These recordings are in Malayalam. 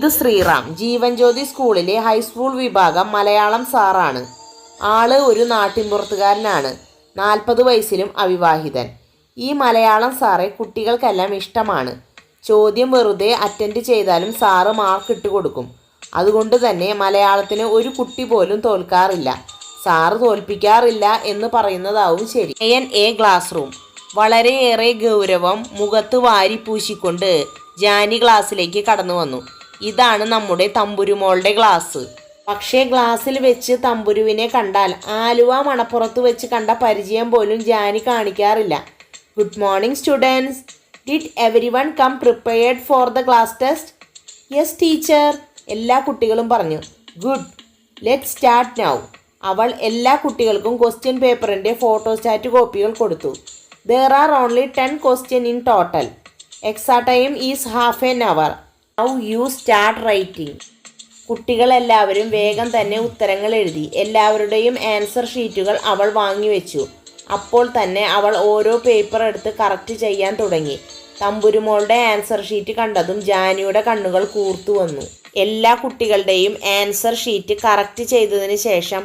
ഇത് ശ്രീറാം, ജീവൻ ജ്യോതി സ്കൂളിലെ ഹൈസ്കൂൾ വിഭാഗം മലയാളം സാറാണ്. ആള് ഒരു നാട്ടിൻപുറത്തുകാരനാണ്. 40 വയസ്സിലും അവിവാഹിതൻ. ഈ മലയാളം സാറെ കുട്ടികൾക്കെല്ലാം ഇഷ്ടമാണ്. ചോദ്യം വെറുതെ അറ്റൻഡ് ചെയ്താലും സാറ് മാർക്ക് ഇട്ട് കൊടുക്കും. അതുകൊണ്ട് തന്നെ മലയാളത്തിന് ഒരു കുട്ടി പോലും തോൽക്കാറില്ല. സാറ് തോൽപ്പിക്കാറില്ല എന്ന് പറയുന്നതാവും ശരി. A class room. വളരെയേറെ ഗൗരവം മുഖത്ത് വാരി പൂശിക്കൊണ്ട് ജാനി ക്ലാസ്സിലേക്ക് കടന്നു വന്നു. ഇതാണ് നമ്മുടെ തമ്പുരുമോളുടെ ക്ലാസ്. പക്ഷേ ക്ലാസ്സിൽ വെച്ച് തമ്പുരുവിനെ കണ്ടാൽ ആലുവ മണപ്പുറത്ത് വെച്ച് കണ്ട പരിചയം പോലും ജാനി കാണിക്കാറില്ല. Good morning students. Did everyone come prepared for the class test? Yes teacher, എല്ലാ കുട്ടികളും പറഞ്ഞു. Good, let start now. അവൾ എല്ലാ കുട്ടികൾക്കും ക്വസ്റ്റ്യൻ പേപ്പറിൻ്റെ ഫോട്ടോസ്റ്റാറ്റ് കോപ്പികൾ കൊടുത്തു. There are only 10 questions in total. Exam time is half an hour. Now you start writing. കുട്ടികളെല്ലാവരും വേഗം തന്നെ ഉത്തരങ്ങൾ എഴുതി. എല്ലാവരുടെയും ആൻസർ ഷീറ്റുകൾ അവൾ വാങ്ങിവെച്ചു. അപ്പോൾ തന്നെ അവൾ ഓരോ പേപ്പർ എടുത്ത് കറക്റ്റ് ചെയ്യാൻ തുടങ്ങി. തമ്പുരുമോളുടെ ആൻസർ ഷീറ്റ് കണ്ടതും ജാനിയുടെ കണ്ണുകൾ കൂർത്തു വന്നു. എല്ലാ കുട്ടികളുടെയും ആൻസർ ഷീറ്റ് കറക്റ്റ് ചെയ്തതിന് ശേഷം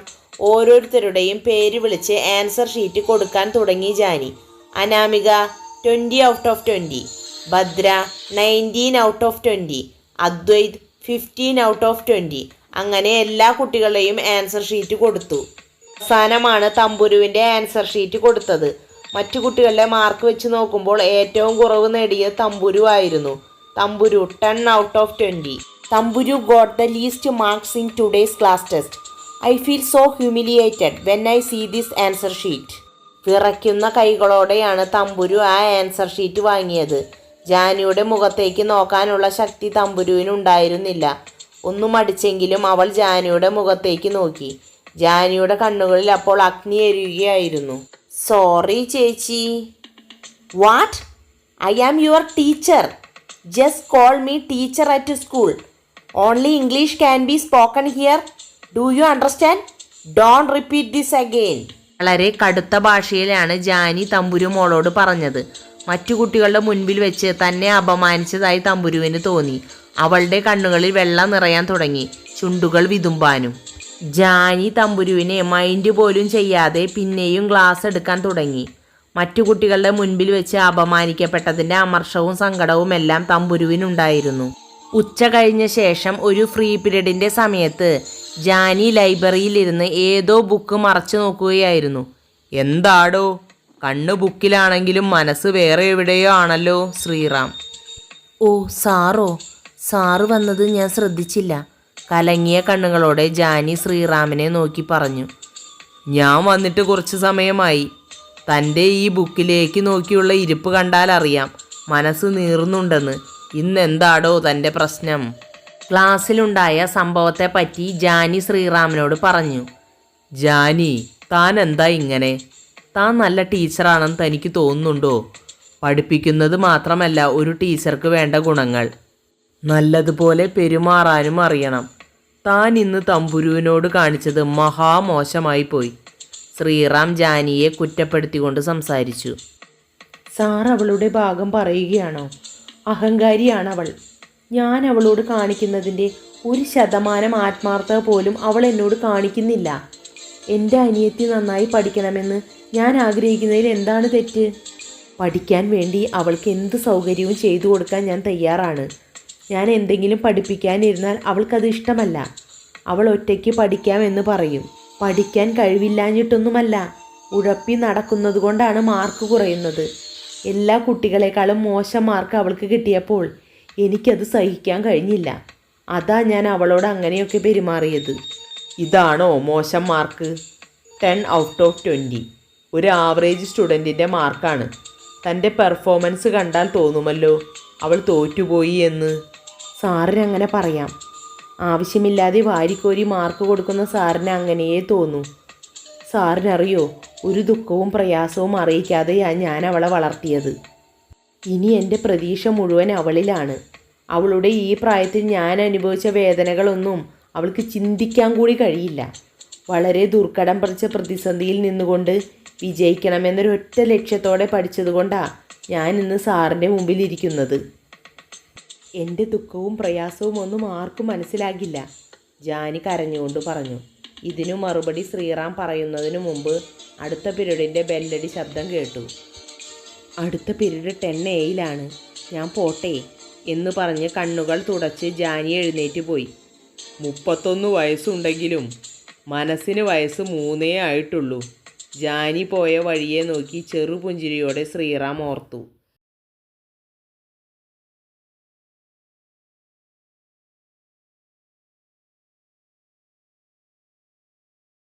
ഓരോരുത്തരുടെയും പേര് വിളിച്ച് ആൻസർ ഷീറ്റ് കൊടുക്കാൻ തുടങ്ങി Jani. Anamika 20 out of 20, Bhadra 19 out of 20, Advaith 15 out of 20. അങ്ങനെ എല്ലാ കുട്ടികളുടെയും ആൻസർ ഷീറ്റ് കൊടുത്തു. അവസാനമാണ് തമ്പുരുവിൻ്റെ ആൻസർ ഷീറ്റ് കൊടുത്തത്. മറ്റു കുട്ടികളുടെ മാർക്ക് വെച്ച് നോക്കുമ്പോൾ ഏറ്റവും കുറവ് നേടിയത് തമ്പുരു ആയിരുന്നു. തമ്പുരു 10 out of 20. തമ്പുരു got the least marks in today's class test. I feel so humiliated when I see this answer sheet. വിറയ്ക്കുന്ന കൈകളോടെയാണ് തമ്പുരു ആ ആൻസർ ഷീറ്റ് വാങ്ങിയത്. ജാനിയുടെ മുഖത്തേക്ക് നോക്കാനുള്ള ശക്തി തമ്പുരുവിനുണ്ടായിരുന്നില്ല. ഒന്നും മടിച്ചെങ്കിലും അവൾ ജാനിയുടെ മുഖത്തേക്ക് നോക്കി. ജാനിയുടെ കണ്ണുകളിൽ അപ്പോൾ അഗ്നി എരിയുകയായിരുന്നു. സോറി ചേച്ചി. What? I am your teacher. Just call me teacher at school. Only English can be spoken here. Do you understand? Don't repeat this again. വളരെ കടുത്ത ഭാഷയിലാണ് ജാനി തമ്പുരു മോളോട് പറഞ്ഞത്. മറ്റു കുട്ടികളുടെ മുൻപിൽ വെച്ച് തന്നെ അപമാനിച്ചതായി തമ്പുരുവിന് തോന്നി. അവളുടെ കണ്ണുകളിൽ വെള്ളം നിറയാൻ തുടങ്ങി, ചുണ്ടുകൾ വിതുമ്പാനും. ജാനി തമ്പുരുവിനെ മൈൻഡ് പോലും ചെയ്യാതെ പിന്നെയും ക്ലാസ് എടുക്കാൻ തുടങ്ങി. മറ്റു കുട്ടികളുടെ മുൻപിൽ വെച്ച് അപമാനിക്കപ്പെട്ടതിൻ്റെ അമർഷവും സങ്കടവും എല്ലാം തമ്പുരുവിനുണ്ടായിരുന്നു. ഉച്ച കഴിഞ്ഞ ശേഷം ഒരു ഫ്രീ പീരീഡിൻ്റെ സമയത്ത് ജാനി ലൈബ്രറിയിലിരുന്ന് ഏതോ ബുക്ക് മറച്ചു നോക്കുകയായിരുന്നു. എന്താടോ, കണ്ണ് ബുക്കിലാണെങ്കിലും മനസ്സ് വേറെ എവിടെയോ ആണല്ലോ ശ്രീറാം. ഓ സാറോ, സാറ് വന്നത് ഞാൻ ശ്രദ്ധിച്ചില്ല. കലങ്ങിയ കണ്ണുകളോടെ ജാനി ശ്രീറാമിനെ നോക്കി പറഞ്ഞു. ഞാൻ വന്നിട്ട് കുറച്ച് സമയമായി. തൻ്റെ ഈ ബുക്കിലേക്ക് നോക്കിയുള്ള ഇരിപ്പ് കണ്ടാൽ അറിയാം മനസ്സ് നീറുന്നുണ്ടെന്ന്. ഇന്നെന്താടോ തൻ്റെ പ്രശ്നം? ക്ലാസ്സിലുണ്ടായ സംഭവത്തെപ്പറ്റി ജാനി ശ്രീറാമിനോട് പറഞ്ഞു. ജാനി, താൻ എന്താ ഇങ്ങനെ? താൻ നല്ല ടീച്ചറാണെന്ന് തനിക്ക് തോന്നുന്നുണ്ടോ? പഠിപ്പിക്കുന്നത് മാത്രമല്ല ഒരു ടീച്ചർക്ക് വേണ്ട ഗുണങ്ങൾ. നല്ലതുപോലെ പെരുമാറാനും അറിയണം. താൻ ഇന്ന് തമ്പുരുവിനോട് കാണിച്ചത് മഹാമോശമായി പോയി. ശ്രീറാം ജാനിയെ കുറ്റപ്പെടുത്തിക്കൊണ്ട് സംസാരിച്ചു. സാർ അവളുടെ ഭാഗം പറയുകയാണോ? അഹങ്കാരിയാണവൾ. ഞാൻ അവളോട് കാണിക്കുന്നതിൻ്റെ 1% ആത്മാർത്ഥത പോലും അവൾ എന്നോട് കാണിക്കുന്നില്ല. എൻ്റെ അനിയത്തി നന്നായി പഠിക്കണമെന്ന് ഞാൻ ആഗ്രഹിക്കുന്നതിൽ എന്താണ് തെറ്റ്? പഠിക്കാൻ വേണ്ടി അവൾക്ക് എന്ത് സൗകര്യവും ചെയ്തു കൊടുക്കാൻ ഞാൻ തയ്യാറാണ്. ഞാൻ എന്തെങ്കിലും പഠിപ്പിക്കാനിരുന്നാൽ അവൾക്കത് ഇഷ്ടമല്ല. അവൾ ഒറ്റയ്ക്ക് പഠിക്കാമെന്ന് പറയും. പഠിക്കാൻ കഴിവില്ലാഞ്ഞിട്ടൊന്നുമല്ല, ഉഴപ്പി നടക്കുന്നത് കൊണ്ടാണ് മാർക്ക് കുറയുന്നത്. എല്ലാ കുട്ടികളെക്കാളും മോശം മാർക്ക് അവൾക്ക് കിട്ടിയപ്പോൾ എനിക്കത് സഹിക്കാൻ കഴിഞ്ഞില്ല. അതാ ഞാൻ അവളോട് അങ്ങനെയൊക്കെ പെരുമാറിയത്. ഇതാണോ മോശം മാർക്ക്? 10 out of 20 ഒരു ആവറേജ് സ്റ്റുഡൻറ്റിൻ്റെ മാർക്കാണ്. തൻ്റെ പെർഫോമൻസ് കണ്ടാൽ തോന്നുമല്ലോ അവൾ തോറ്റുപോയി എന്ന്. സാറിന് അങ്ങനെ പറയാം. ആവശ്യമില്ലാതെ വാരിക്കോരി മാർക്ക് കൊടുക്കുന്ന സാറിന് അങ്ങനെയേ തോന്നൂ. സാറിനറിയോ, ഒരു ദുഃഖവും പ്രയാസവും അറിയിക്കാതെയാണ് ഞാൻ അവളെ വളർത്തിയത്. ഇനി എൻ്റെ പ്രതീക്ഷ മുഴുവൻ അവളിലാണ്. അവളുടെ ഈ പ്രായത്തിൽ ഞാൻ അനുഭവിച്ച വേദനകളൊന്നും അവൾക്ക് ചിന്തിക്കാൻ കൂടി കഴിയില്ല. വളരെ ദുർഘടം പിടിച്ച പ്രതിസന്ധിയിൽ നിന്നുകൊണ്ട് വിജയിക്കണമെന്നൊരൊറ്റ ലക്ഷ്യത്തോടെ പഠിച്ചതുകൊണ്ടാണ് ഞാൻ ഇന്ന് സാറിൻ്റെ മുമ്പിലിരിക്കുന്നത്. എൻ്റെ ദുഃഖവും പ്രയാസവും ഒന്നും ആർക്കും മനസ്സിലാകില്ല, ജാനി കരഞ്ഞുകൊണ്ട് പറഞ്ഞു. ഇതിനു മറുപടി ശ്രീറാം പറയുന്നതിനു മുമ്പ് അടുത്ത പീരീഡിൻ്റെ ബെല്ലടി ശബ്ദം കേട്ടു. അടുത്ത പീരീഡ് 10 ഞാൻ പോട്ടെ എന്ന് പറഞ്ഞ് കണ്ണുകൾ തുടച്ച് ജാനി എഴുന്നേറ്റ് പോയി. 31 വയസ്സുണ്ടെങ്കിലും മനസ്സിന് വയസ്സ് 3 ആയിട്ടുള്ളൂ. ജാനി പോയ വഴിയെ നോക്കി ചെറുപുഞ്ചിരിയോടെ ശ്രീറാം ഓർത്തു.